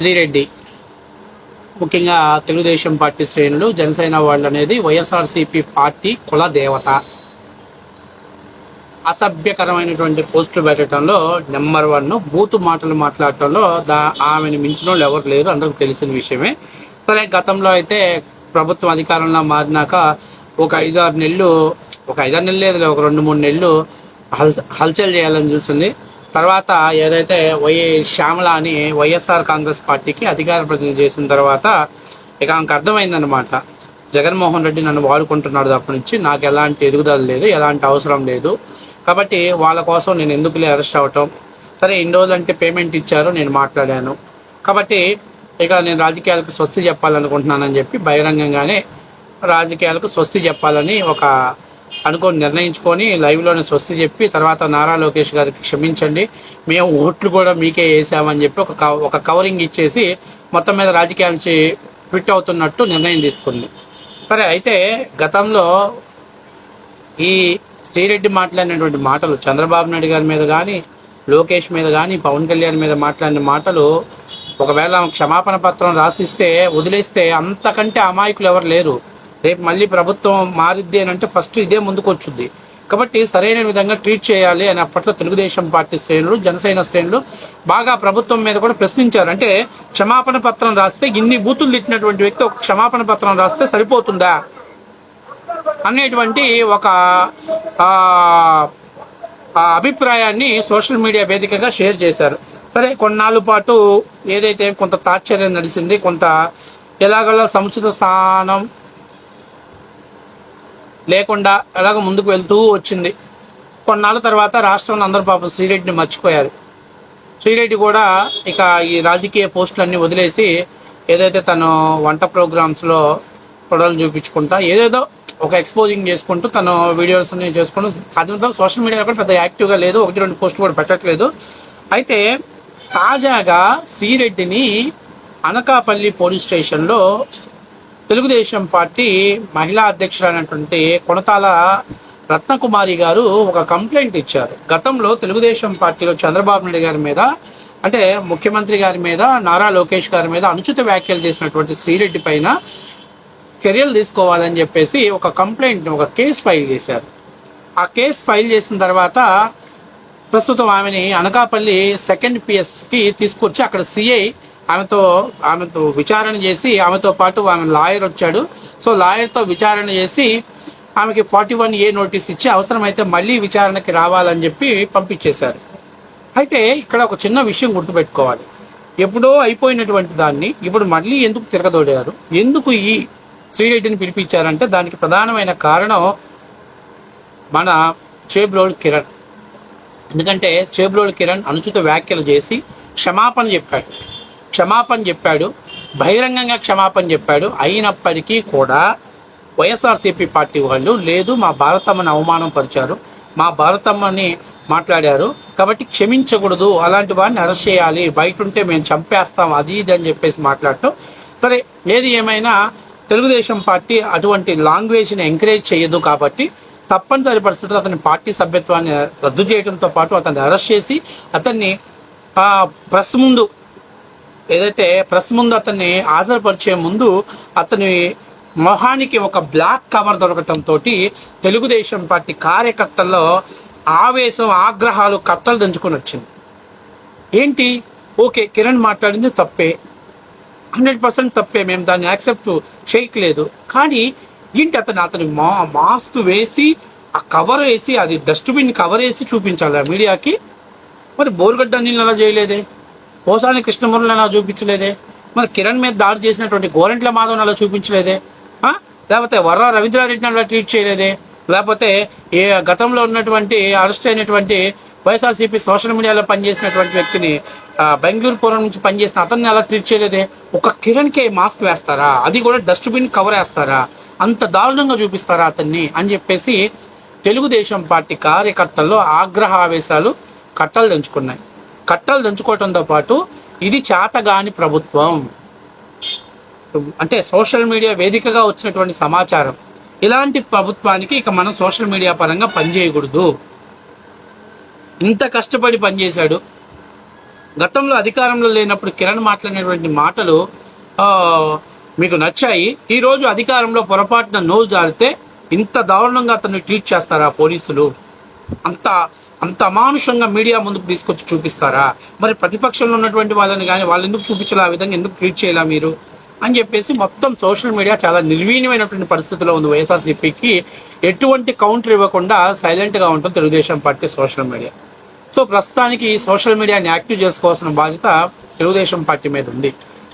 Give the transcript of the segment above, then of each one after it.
శ్రీరెడ్డి ముఖ్యంగా తెలుగుదేశం పార్టీ శ్రేణులు జనసేన వాళ్ళు అనేది వైఎస్ఆర్సీపీ పార్టీ కుల దేవత అసభ్యకరమైనటువంటి పోస్టులు పెట్టడంలో నెంబర్ 1, బూతు మాటలు మాట్లాడటంలో ఆమెను మించిన వాళ్ళు ఎవరు లేరు, అందరికి తెలిసిన విషయమే. సరే, గతంలో అయితే ప్రభుత్వం అధికారంలో మారినాక ఒక 5-6 నెలలు, లేదు, ఒక 2-3 నెలలు హల్చల్ చేయాలని చూస్తుంది. తర్వాత ఏదైతే శ్యామల అని వైఎస్ఆర్ కాంగ్రెస్ పార్టీకి అధికార ప్రతినిధి చేసిన తర్వాత ఇక ఆమెకు అర్థమైందనమాట, జగన్మోహన్ రెడ్డి నన్ను వాడుకుంటున్నాడు తప్ప నుంచి నాకు ఎలాంటి ఎదుగుదల లేదు, ఎలాంటి అవసరం లేదు, కాబట్టి వాళ్ళ కోసం నేను ఎందుకులే అరెస్ట్ అవ్వటం. సరే, ఇన్ని రోజులు అంటే పేమెంట్ ఇచ్చారు, నేను మాట్లాడాను, కాబట్టి ఇక నేను రాజకీయాలకు స్వస్తి చెప్పాలనుకుంటున్నానని చెప్పి బహిరంగంగానే రాజకీయాలకు స్వస్తి చెప్పాలని నిర్ణయించుకొని లైవ్లోనే స్వస్తి చెప్పి తర్వాత నారా లోకేష్ గారికి క్షమించండి, మేము ఓట్లు కూడా మీకే వేసామని చెప్పి ఒక కవరింగ్ ఇచ్చేసి మొత్తం మీద రాజకీయాల నుంచి ఫిట్ అవుతున్నట్టు నిర్ణయం తీసుకుంది. సరే, అయితే గతంలో ఈ శ్రీరెడ్డి మాట్లాడినటువంటి మాటలు చంద్రబాబు నాయుడు గారి మీద కానీ, లోకేష్ మీద కానీ, పవన్ కళ్యాణ్ మీద మాట్లాడిన మాటలు ఒకవేళ క్షమాపణ పత్రం రాసిస్తే వదిలేస్తే అంతకంటే అమాయకులు ఎవరు లేరు. రేపు మళ్ళీ ప్రభుత్వం మారిద్ది అని అంటే ఫస్ట్ ఇదే ముందుకు వచ్చుద్ది. కాబట్టి సరైన విధంగా ట్రీట్ చేయాలి అని అప్పట్లో తెలుగుదేశం పార్టీ శ్రేణులు, జనసేన శ్రేణులు బాగా ప్రభుత్వం మీద కూడా ప్రశ్నించారు. అంటే క్షమాపణ పత్రం రాస్తే, ఇన్ని బూతులు తిట్టినటువంటి వ్యక్తి ఒక క్షమాపణ పత్రం రాస్తే సరిపోతుందా అనేటువంటి ఒక అభిప్రాయాన్ని సోషల్ మీడియా వేదికగా షేర్ చేశారు. సరే, కొన్నాళ్ళ పాటు ఏదైతే కొంత తాత్పర్యం నడిచింది, కొంత ఎలాగలా సముచిత స్థానం లేకుండా ఎలాగ ముందుకు వెళ్తూ వచ్చింది. కొన్నాళ్ళ తర్వాత రాష్ట్రంలో అందరూ పాపం శ్రీరెడ్డిని మర్చిపోయారు. శ్రీరెడ్డి కూడా ఇక ఈ రాజకీయ పోస్టులన్నీ వదిలేసి ఏదైతే తను వంట ప్రోగ్రామ్స్లో పొడవలు చూపించుకుంటా ఏదేదో ఒక ఎక్స్పోజింగ్ చేసుకుంటూ తను వీడియోస్ని చేసుకుంటూ సాధ్యమంతా సోషల్ మీడియాలో కూడా పెద్ద యాక్టివ్గా లేదు, 1-2 పోస్టులు కూడా పెట్టట్లేదు. అయితే తాజాగా శ్రీరెడ్డిని అనకాపల్లి పోలీస్ స్టేషన్లో తెలుగుదేశం పార్టీ మహిళా అధ్యక్షులైనటువంటి కొనతాల రత్నకుమారి గారు ఒక కంప్లైంట్ ఇచ్చారు. గతంలో తెలుగుదేశం పార్టీలో చంద్రబాబు నాయుడు గారి మీద, అంటే ముఖ్యమంత్రి గారి మీద, నారా లోకేష్ గారి మీద అనుచిత వ్యాఖ్యలు చేసినటువంటి శ్రీరెడ్డి పైన చర్యలు తీసుకోవాలని చెప్పేసి ఒక కంప్లైంట్, ఒక కేసు ఫైల్ చేశారు. ఆ కేసు ఫైల్ చేసిన తర్వాత ప్రస్తుతం ఆమెని అనకాపల్లి 2nd PSకి తీసుకొచ్చి అక్కడ సిఐ ఆమెతో విచారణ చేసి, ఆమెతో పాటు ఆమె లాయర్ వచ్చాడు. సో లాయర్తో విచారణ చేసి ఆమెకి 41A నోటీస్ ఇచ్చి అవసరమైతే మళ్ళీ విచారణకి రావాలని చెప్పి పంపించేశారు. అయితే ఇక్కడ ఒక చిన్న విషయం గుర్తుపెట్టుకోవాలి, ఎప్పుడో అయిపోయినటువంటి దాన్ని ఇప్పుడు మళ్ళీ ఎందుకు తిరగదోడారు, ఎందుకు ఈ శ్రీరెడ్డిని పిలిపించారంటే దానికి ప్రధానమైన కారణం మన చేబ్రోలు కిరణ్. ఎందుకంటే చేబ్రోలు కిరణ్ అనుచిత వ్యాఖ్యలు చేసి క్షమాపణ చెప్పాడు, బహిరంగంగా క్షమాపణ చెప్పాడు. అయినప్పటికీ కూడా వైఎస్ఆర్సీపీ పార్టీ వాళ్ళు లేదు, మా భారతమ్మని అవమానం పరిచారు, మా భారతమ్మని మాట్లాడారు, కాబట్టి క్షమించకూడదు, అలాంటి వాడిని అరెస్ట్ చేయాలి, బయట ఉంటే మేము చంపేస్తాం, అది ఇది అని చెప్పేసి మాట్లాడటం. సరే, ఏది ఏమైనా తెలుగుదేశం పార్టీ అటువంటి లాంగ్వేజ్ని ఎంకరేజ్ చేయదు, కాబట్టి తప్పనిసరి పరిస్థితుల్లో అతని పార్టీ సభ్యత్వాన్ని రద్దు చేయడంతో పాటు అతన్ని అరెస్ట్ చేసి అతన్ని ప్రెస్ ముందు అతన్ని హాజరుపరిచే ముందు అతని మొహానికి ఒక బ్లాక్ కవర్ దొరకటంతో తెలుగుదేశం పార్టీ కార్యకర్తల్లో ఆవేశం, ఆగ్రహాలు కట్టలు దంచుకొని వచ్చింది. ఏంటి, ఓకే కిరణ్ మాట్లాడింది తప్పే, 100% తప్పే, మేము దాన్ని యాక్సెప్ట్ చేయట్లేదు, కానీ ఏంటి అతని మాస్క్ వేసి ఆ కవర్ వేసి, అది డస్ట్బిన్ కవర్ వేసి చూపించాలి ఆ మీడియాకి. మరి బోరుగడ్డ నీళ్ళు అలా చేయలేదే, పోసాని కృష్ణమురళి అలా చూపించలేదే, మరి కిరణ్ మీద దాడి చేసినటువంటి గోరంట్ల మాధవన్ అలా చూపించలేదే, లేకపోతే వర్రా రవీంద్రారెడ్డిని అలా ట్రీట్ చేయలేదే, లేకపోతే గతంలో ఉన్నటువంటి అరెస్ట్ అయినటువంటి వైఎస్ఆర్సీపీ సోషల్ మీడియాలో పనిచేసినటువంటి వ్యక్తిని బెంగళూరుపురం నుంచి పనిచేసిన అతన్ని అలా ట్రీట్ చేయలేదే. ఒక కిరణ్కే మాస్క్ వేస్తారా, అది కూడా డస్ట్బిన్ కవర్ వేస్తారా, అంత దారుణంగా చూపిస్తారా అతన్ని అని చెప్పేసి తెలుగుదేశం పార్టీ కార్యకర్తల్లో ఆగ్రహ ఆవేశాలు కట్టలు దంచుకోవడంతో పాటు ఇది చేతగాని ప్రభుత్వం, అంటే సోషల్ మీడియా వేదికగా వచ్చినటువంటి సమాచారం, ఇలాంటి ప్రభుత్వానికి ఇక మనం సోషల్ మీడియా పరంగా పనిచేయకూడదు. ఇంత కష్టపడి పనిచేశాడు, గతంలో అధికారంలో లేనప్పుడు కిరణ్ మాట్లాడినటువంటి మాటలు ఆ, మీకు నచ్చాయి. ఈరోజు అధికారంలో పొరపాటున నోరు జారితే ఇంత దారుణంగా అతన్ని ట్రీట్ చేస్తారా పోలీసులు? అంత అంత అమానుషంగా మీడియా ముందుకు తీసుకొచ్చి చూపిస్తారా? మరి ప్రతిపక్షంలో ఉన్నటువంటి వాళ్ళని కానీ వాళ్ళు ఎందుకు చూపించాలి, ఆ విధంగా ఎందుకు ట్రీట్ చేయాలా మీరు అని చెప్పేసి మొత్తం సోషల్ మీడియా చాలా నిర్వీణమైనటువంటి పరిస్థితిలో ఉంది. వైఎస్ఆర్సీపీకి ఎటువంటి కౌంటర్ ఇవ్వకుండా సైలెంట్గా ఉంటుంది Telugu Desam party social media. So ప్రస్తుతానికి ఈ సోషల్ మీడియాని యాక్టివ్ చేసుకోవాల్సిన బాధ్యత తెలుగుదేశం పార్టీ మీద ఉంది.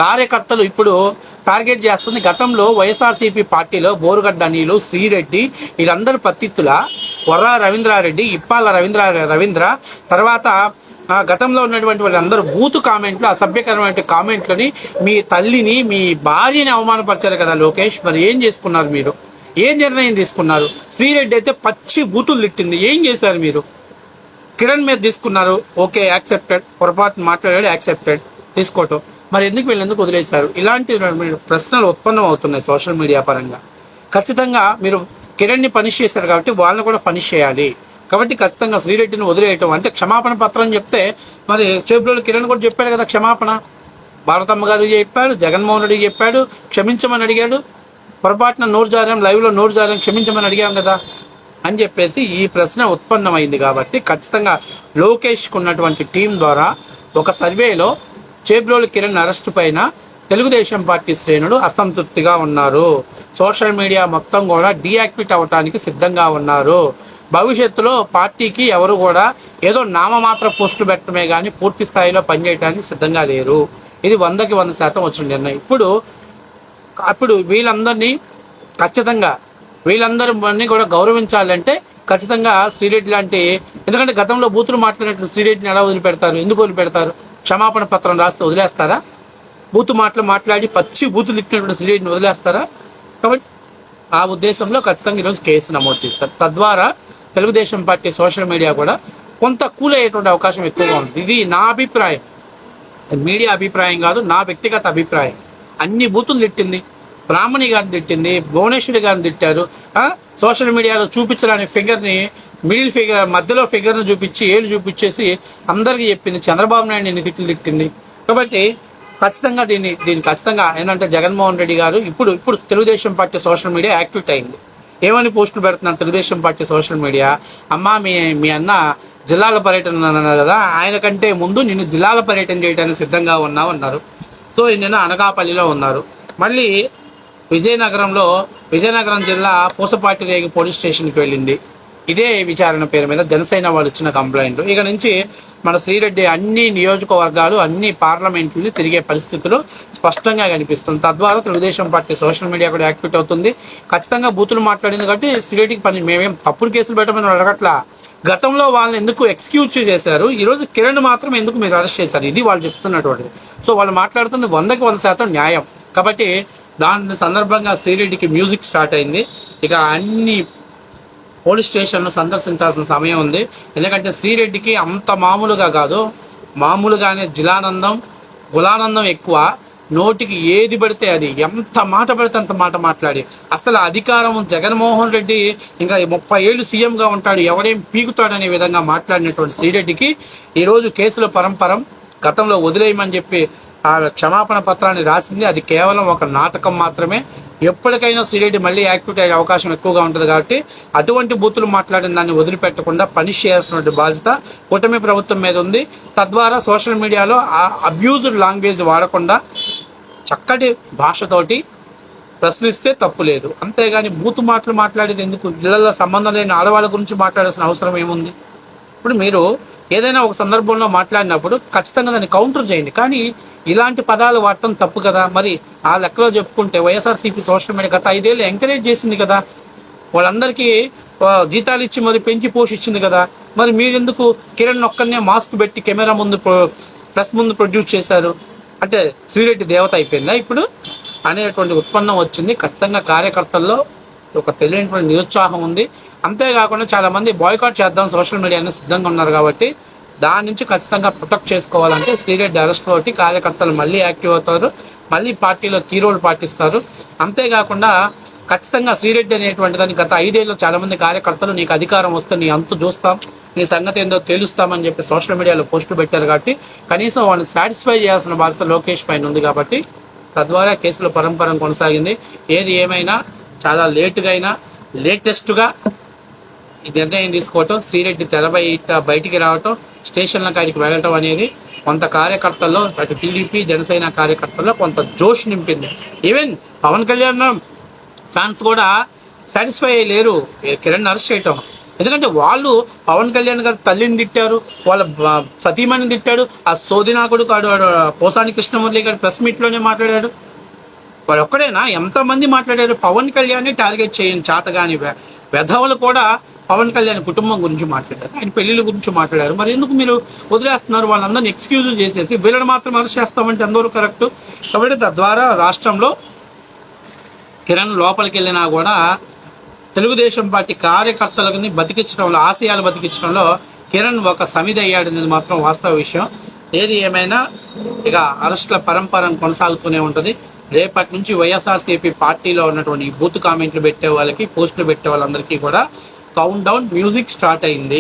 కార్యకర్తలు ఇప్పుడు టార్గెట్ చేస్తుంది. గతంలో వైఎస్ఆర్సీపీ పార్టీలో బోరుగడ్డ అనిలు, శ్రీరెడ్డి వీళ్ళందరూ పత్తిత్తుల, వర్రా రవీంద్రారెడ్డి, ఇప్పాల రవీంద్ర తర్వాత గతంలో ఉన్నటువంటి వాళ్ళందరూ బూతు కామెంట్లు, అసభ్యకరమైన కామెంట్లని, మీ తల్లిని మీ భార్యని అవమానపరిచారు కదా లోకేష్. మరి ఏం చేసుకున్నారు మీరు? ఏం నిర్ణయం తీసుకున్నారు? శ్రీరెడ్డి అయితే పచ్చి బూతులు తిట్టింది, ఏం చేశారు మీరు? కిరణ్ మీద తీసుకున్నారు, ఓకే యాక్సెప్టెడ్, పొరపాటు మాట్లాడాడు యాక్సెప్టెడ్ తీసుకోవటం. మరి ఎందుకు వీళ్ళెందుకు వదిలేశారు? ఇలాంటి ప్రశ్నలు ఉత్పన్నం అవుతున్నాయి సోషల్ మీడియా పరంగా. ఖచ్చితంగా మీరు కిరణ్ని పనిష్ చేశారు కాబట్టి వాళ్ళని కూడా పనిష్ చేయాలి. కాబట్టి ఖచ్చితంగా శ్రీరెడ్డిని వదిలేయటం అంటే క్షమాపణ పత్రం చెప్తే, మరి చేబ్రోలు కిరణ్ కూడా చెప్పాడు కదా క్షమాపణ. భారతమ్మ గారికి చెప్పాడు, జగన్మోహన్ రెడ్డికి చెప్పాడు, క్షమించమని అడిగాడు. పొరపాటున నోరు జారాం, లైవ్లో నోరు జారాం, క్షమించమని అడిగాం కదా అని చెప్పేసి ఈ ప్రశ్న ఉత్పన్నమైంది. కాబట్టి ఖచ్చితంగా లోకేష్కు ఉన్నటువంటి టీం ద్వారా ఒక సర్వేలో చేబ్రోలు కిరణ్ అరెస్టు పైన తెలుగుదేశం పార్టీ శ్రేణులు అసంతృప్తిగా ఉన్నారు. సోషల్ మీడియా మొత్తం కూడా డీయాక్టివేట్ అవ్వడానికి సిద్ధంగా ఉన్నారు. భవిష్యత్తులో పార్టీకి ఎవరు కూడా ఏదో నామమాత్ర పోస్టులు పెట్టడమే కానీ పూర్తి స్థాయిలో పనిచేయడానికి సిద్ధంగా లేరు. ఇది 100కి 100% వచ్చిన నిర్ణయం. అప్పుడు వీళ్ళందరినీ ఖచ్చితంగా వీళ్ళందరినీ కూడా గౌరవించాలంటే ఖచ్చితంగా శ్రీరెడ్డి లాంటి, ఎందుకంటే గతంలో బూతులు మాట్లాడినట్టు శ్రీరెడ్డిని ఎలా వదిలిపెడతారు? ఎందుకు వదిలిపెడతారు? క్షమాపణ పత్రం రాస్తే వదిలేస్తారా? బూతు మాట్లాడి పచ్చి బూతులు ఇచ్చినటువంటి శ్రీరెడ్డిని వదిలేస్తారా? కాబట్టి ఆ ఉద్దేశంలో ఖచ్చితంగా ఈరోజు కేసు నమోదు చేస్తారు. తద్వారా తెలుగుదేశం పార్టీ సోషల్ మీడియా కూడా కొంత కూల్ అయ్యేటువంటి అవకాశం ఎక్కువగా ఉంటుంది. ఇది నా అభిప్రాయం, మీడియా అభిప్రాయం కాదు, నా వ్యక్తిగత అభిప్రాయం. అన్ని బూతులు తిట్టింది, బ్రాహ్మణి గారిని తిట్టింది, భువనేశ్వరి గారిని తిట్టారు. సోషల్ మీడియాలో చూపించడానికి ఫిగర్ని, మిడిల్ ఫిగర్ మధ్యలో ఫిగర్ను చూపించి ఏళ్ళు చూపించేసి అందరికీ చెప్పింది. చంద్రబాబు నాయుడు ఎన్ని తిట్లు తిట్టింది. కాబట్టి ఖచ్చితంగా దీన్ని ఖచ్చితంగా ఏంటంటే జగన్మోహన్ రెడ్డి గారు ఇప్పుడు Telugu Desam party social media activate అయింది. ఏమని పోస్టులు పెడుతున్నారు తెలుగుదేశం పార్టీ సోషల్ మీడియా? అమ్మ మీ అన్న జిల్లాల పర్యటన అన్నారు కదా, ఆయన కంటే ముందు నిన్ను జిల్లాల పర్యటన చేయడానికి సిద్ధంగా ఉన్నావు అన్నారు. సో నిన్న అనకాపల్లిలో ఉన్నారు. మళ్ళీ విజయనగరం జిల్లా పూసపాటి రేగి పోలీస్ స్టేషన్కి వెళ్ళింది. ఇదే విచారణ పేరు మీద జనసేన వాళ్ళు ఇచ్చిన కంప్లైంట్. ఇక నుంచి మన శ్రీరెడ్డి అన్ని నియోజకవర్గాలు, అన్ని పార్లమెంట్లని తిరిగే పరిస్థితులు స్పష్టంగా కనిపిస్తుంది. తద్వారా తెలుగుదేశం పార్టీ సోషల్ మీడియా కూడా యాక్టివేట్ అవుతుంది. ఖచ్చితంగా బూతులు మాట్లాడింది కాబట్టి శ్రీరెడ్డికి పని, మేమేం తప్పుడు కేసులు పెట్టమని అడగట్లా. గతంలో వాళ్ళని ఎందుకు ఎక్స్క్యూజ్ చేశారు, ఈరోజు కిరణ్ మాత్రం ఎందుకు మీరు అరెస్ట్ చేశారు, ఇది వాళ్ళు చెప్తున్నటువంటిది. సో వాళ్ళు మాట్లాడుతుంది 100కి 100% న్యాయం. కాబట్టి దాని సందర్భంగా శ్రీరెడ్డికి మ్యూజిక్ స్టార్ట్ అయింది. ఇక అన్ని పోలీస్ స్టేషన్ను సందర్శించాల్సిన సమయం ఉంది. ఎందుకంటే శ్రీరెడ్డికి అంత మామూలుగా కాదు, మామూలుగానే జిలానందం గులానందం ఎక్కువ. నోటికి ఏది పడితే అది, ఎంత మాట పడితే అంత మాట మాట్లాడి, అసలు అధికారం జగన్మోహన్ రెడ్డి ఇంకా 30 ఏళ్ళు సీఎంగా ఉంటాడు, ఎవడేం పీకుతాడనే విధంగా మాట్లాడినటువంటి శ్రీరెడ్డికి ఈరోజు కేసుల పరంపరం. గతంలో వదిలేయమని చెప్పి ఆ క్షమాపణ పత్రాన్ని రాసింది, అది కేవలం ఒక నాటకం మాత్రమే. ఎప్పటికైనా శ్రీరెడ్డి మళ్ళీ యాక్టివేట్ అయ్యే అవకాశం ఎక్కువగా ఉంటుంది. కాబట్టి అటువంటి బూతులు మాట్లాడిన దాన్ని వదిలిపెట్టకుండా పనిష్ చేయాల్సిన బాధ్యత కూటమి ప్రభుత్వం మీద ఉంది. తద్వారా సోషల్ మీడియాలో ఆ అబ్యూజ్డ్ లాంగ్వేజ్ వాడకుండా చక్కటి భాషతోటి ప్రశ్నిస్తే తప్పు లేదు. అంతేగాని బూతు మాటలు మాట్లాడేది ఎందుకు? ఇళ్లలో సంబంధం లేని ఆడవాళ్ళ గురించి మాట్లాడాల్సిన అవసరం ఏముంది? ఇప్పుడు మీరు ఏదైనా ఒక సందర్భంలో మాట్లాడినప్పుడు ఖచ్చితంగా దాన్ని కౌంటర్ చేయండి. కానీ ఇలాంటి పదాలు వాడటం తప్పు కదా. మరి ఆ లెక్కలో చెప్పుకుంటే వైఎస్ఆర్సీపీ సోషల్ మీడియా గత 5 ఏళ్ళు ఎంకరేజ్ చేసింది కదా, వాళ్ళందరికీ జీతాలు ఇచ్చి మరి పెంచి పోషించింది కదా. మరి మీరెందుకు కిరణ్ ఒక్కనే మాస్క్ పెట్టి కెమెరా ముందు ప్రెస్ ముందు ప్రొడ్యూస్ చేశారు? అంటే శ్రీరెడ్డి దేవత అయిపోయిందా ఇప్పుడు అనేటువంటి ఉత్పన్నం వచ్చింది. ఖచ్చితంగా కార్యకర్తల్లో ఒక తెలియనటువంటి నిరుత్సాహం ఉంది. అంతేకాకుండా చాలామంది బాయ్కాట్ చేద్దాం సోషల్ మీడియాని సిద్ధంగా ఉన్నారు. కాబట్టి దాని నుంచి ఖచ్చితంగా ప్రొటెక్ట్ చేసుకోవాలంటే శ్రీరెడ్డి అరెస్ట్ తోటి కార్యకర్తలు మళ్ళీ యాక్టివ్ అవుతారు, మళ్ళీ పార్టీలో కీ రోల్ పాటిస్తారు. అంతేకాకుండా ఖచ్చితంగా శ్రీరెడ్డి అనేటువంటి దాన్ని గత 5 ఏళ్ళు చాలామంది కార్యకర్తలు నీకు అధికారం వస్తే నీ అంతు చూస్తాం, నీ సంగతి ఏందో తెలుస్తామని చెప్పి సోషల్ మీడియాలో పోస్టులు పెట్టారు కాబట్టి కనీసం వాళ్ళని సాటిస్ఫై చేయాల్సిన బాధ్యత లోకేష్ పైన ఉంది కాబట్టి తద్వారా కేసుల పరంపర కొనసాగింది. ఏది ఏమైనా చాలా లేటుగా అయినా లేటెస్ట్గా ఈ నిర్ణయం తీసుకోవటం, శ్రీరెడ్డి బయటికి రావటం, స్టేషన్ల కాడికి వెళ్ళటం అనేది కొంత కార్యకర్తల్లో, అటు టీడీపీ జనసేన కార్యకర్తల్లో కొంత జోష్ నింపింది. ఈవెన్ పవన్ కళ్యాణ్ ఫ్యాన్స్ కూడా సాటిస్ఫై అయ్యలేరు కిరణ్ అరెస్ట్ చేయటం. ఎందుకంటే వాళ్ళు పవన్ కళ్యాణ్ గారు తల్లిని తిట్టారు, వాళ్ళ సతీమణిని తిట్టాడు, ఆ సోదినాకుడు కాడు పోసాని కృష్ణమురళి గారు ప్రెస్ మీట్లోనే మాట్లాడాడు. వాడు ఒక్కడేనా, ఎంతమంది మాట్లాడారు? పవన్ కళ్యాణ్ టార్గెట్ చేయని చేతగాని వెధవలు కూడా పవన్ కళ్యాణ్ కుటుంబం గురించి మాట్లాడారు, ఆయన పెళ్లిళ్ళ గురించి మాట్లాడారు. మరి ఎందుకు మీరు వదిలేస్తున్నారు? వాళ్ళందరినీ ఎక్స్క్యూజ్ చేసేసి వీళ్ళని మాత్రం అరెస్ట్ చేస్తామంటే అందరూ కరెక్ట్. కాబట్టి తద్వారా రాష్ట్రంలో కిరణ్ లోపలికి వెళ్ళినా కూడా తెలుగుదేశం పార్టీ కార్యకర్తలని బతికించడంలో, ఆశయాలు బతికించడంలో కిరణ్ ఒక సమిధి అయ్యాడనేది మాత్రం వాస్తవ విషయం. ఏది ఏమైనా ఇక అరెస్టుల పరంపర కొనసాగుతూనే ఉంటుంది. రేపటి నుంచి వైఎస్ఆర్సీపీ పార్టీలో ఉన్నటువంటి బూత్ కామెంట్లు పెట్టే వాళ్ళకి, పోస్టులు పెట్టే వాళ్ళందరికీ కూడా కౌంట్ డౌన్ మ్యూజిక్ స్టార్ట్ అయింది.